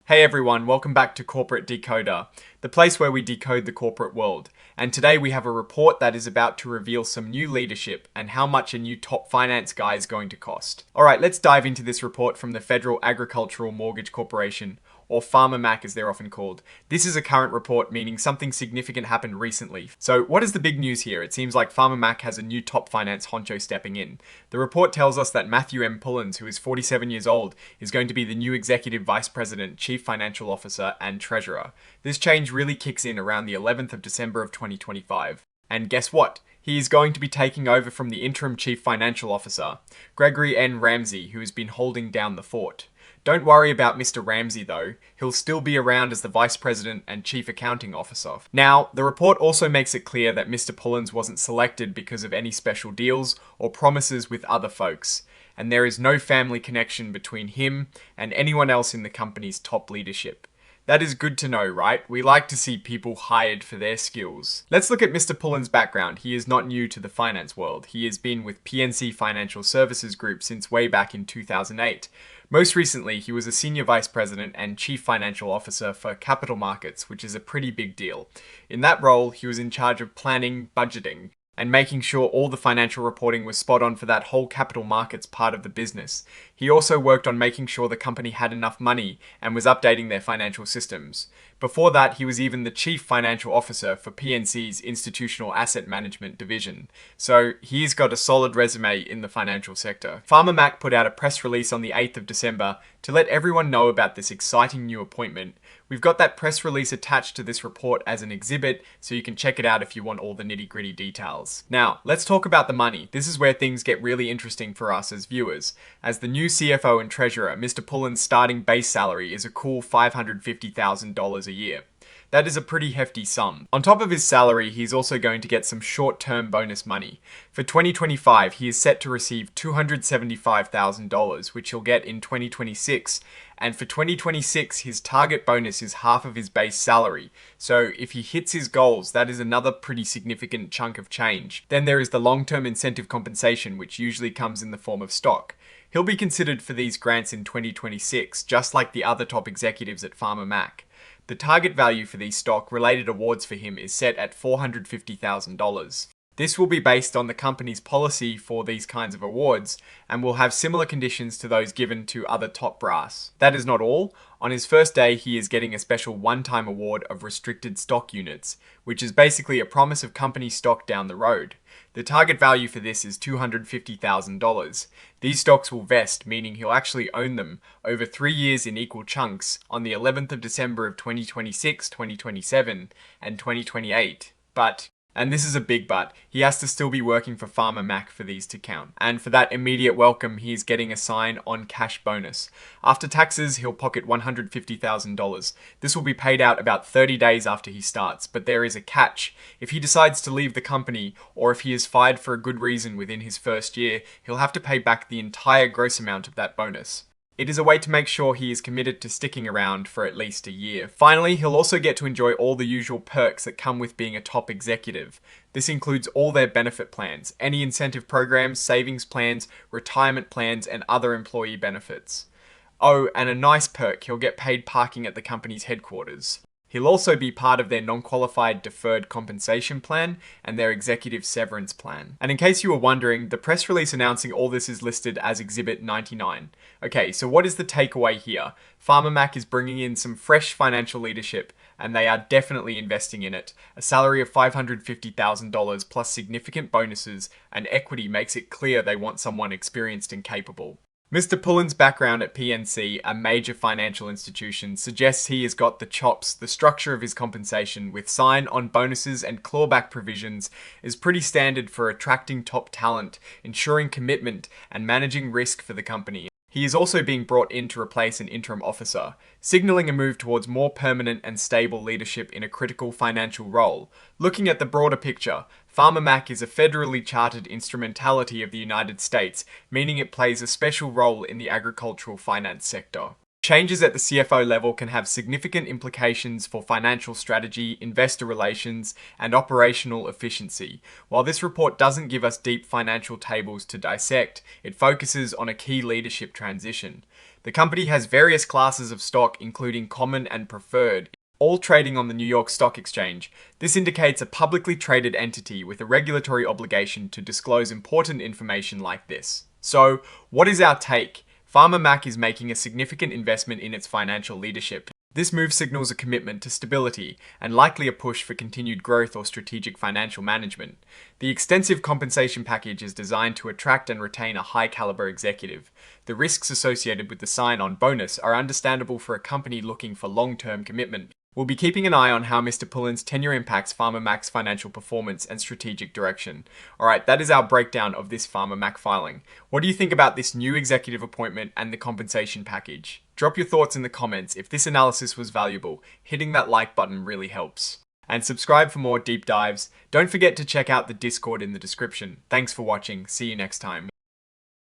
Hey everyone, welcome back to Corporate Decoder, the place where we decode the corporate world. And today we have a report that is about to reveal some new leadership and how much a new top finance guy is going to cost. Alright, let's dive into this report from the Federal Agricultural Mortgage Corporation, or Farmer Mac as they're often called. This is a current report, meaning something significant happened recently. So what is the big news here? It seems like Farmer Mac has a new top finance honcho stepping in. The report tells us that Matthew M. Pullins, who is 47 years old, is going to be the new Executive Vice President, Chief Financial Officer, and Treasurer. This change really kicks in around the 11th of December of 2025. And guess what? He is going to be taking over from the interim Chief Financial Officer, Gregory N. Ramsey, who has been holding down the fort. Don't worry about Mr. Ramsey though, he'll still be around as the Vice President and Chief Accounting Officer. Now, the report also makes it clear that Mr. Pullins wasn't selected because of any special deals or promises with other folks, and there is no family connection between him and anyone else in the company's top leadership. That is good to know, right? We like to see people hired for their skills. Let's look at Mr. Pullins' background. He is not new to the finance world. He has been with PNC Financial Services Group since way back in 2008. Most recently, he was a Senior Vice President and Chief Financial Officer for Capital Markets, which is a pretty big deal. In that role, he was in charge of planning, budgeting, and making sure all the financial reporting was spot on for that whole capital markets part of the business. He also worked on making sure the company had enough money and was updating their financial systems. Before that, he was even the Chief Financial Officer for PNC's Institutional Asset Management division. So he's got a solid resume in the financial sector. Farmer Mac put out a press release on the 8th of December to let everyone know about this exciting new appointment. We've got that press release attached to this report as an exhibit, so you can check it out if you want all the nitty-gritty details. Now, let's talk about the money. This is where things get really interesting for us as viewers. As the new CFO and Treasurer, Mr. Pullins' starting base salary is a cool $550,000 a year. That is a pretty hefty sum. On top of his salary, he's also going to get some short-term bonus money. For 2025, he is set to receive $275,000, which he'll get in 2026. And for 2026, his target bonus is half of his base salary. So if he hits his goals, that is another pretty significant chunk of change. Then there is the long-term incentive compensation, which usually comes in the form of stock. He'll be considered for these grants in 2026, just like the other top executives at Farmer Mac. The target value for these stock-related awards for him is set at $450,000. This will be based on the company's policy for these kinds of awards and will have similar conditions to those given to other top brass. That is not all. On his first day, he is getting a special one-time award of restricted stock units, which is basically a promise of company stock down the road. The target value for this is $250,000. These stocks will vest, meaning he'll actually own them over 3 years in equal chunks on the 11th of December of 2026, 2027, and 2028. But, and this is a big but, he has to still be working for Farmer Mac for these to count. And for that immediate welcome, he is getting a sign-on cash bonus. After taxes, he'll pocket $150,000. This will be paid out about 30 days after he starts, but there is a catch. If he decides to leave the company, or if he is fired for a good reason within his first year, he'll have to pay back the entire gross amount of that bonus. It is a way to make sure he is committed to sticking around for at least a year. Finally, he'll also get to enjoy all the usual perks that come with being a top executive. This includes all their benefit plans, any incentive programs, savings plans, retirement plans, and other employee benefits. Oh, and a nice perk, he'll get paid parking at the company's headquarters. He'll also be part of their non-qualified deferred compensation plan and their executive severance plan. And in case you were wondering, the press release announcing all this is listed as Exhibit 99. Okay, so what is the takeaway here? Farmer Mac is bringing in some fresh financial leadership, and they are definitely investing in it. A salary of $550,000 plus significant bonuses and equity makes it clear they want someone experienced and capable. Mr. Pullins' background at PNC, a major financial institution, suggests he has got the chops. The structure of his compensation, with sign-on bonuses and clawback provisions, is pretty standard for attracting top talent, ensuring commitment, and managing risk for the company. He is also being brought in to replace an interim officer, signaling a move towards more permanent and stable leadership in a critical financial role. Looking at the broader picture, Farmer Mac is a federally chartered instrumentality of the United States, meaning it plays a special role in the agricultural finance sector. Changes at the CFO level can have significant implications for financial strategy, investor relations, and operational efficiency. While this report doesn't give us deep financial tables to dissect, it focuses on a key leadership transition. The company has various classes of stock, including common and preferred, all trading on the New York Stock Exchange. This indicates a publicly traded entity with a regulatory obligation to disclose important information like this. So, what is our take? Farmer Mac is making a significant investment in its financial leadership. This move signals a commitment to stability and likely a push for continued growth or strategic financial management. The extensive compensation package is designed to attract and retain a high-caliber executive. The risks associated with the sign-on bonus are understandable for a company looking for long-term commitment. We'll be keeping an eye on how Mr. Pullen's tenure impacts Farmer Mac's financial performance and strategic direction. Alright, that is our breakdown of this Farmer Mac filing. What do you think about this new executive appointment and the compensation package? Drop your thoughts in the comments. If this analysis was valuable, hitting that like button really helps. And subscribe for more deep dives. Don't forget to check out the Discord in the description. Thanks for watching. See you next time.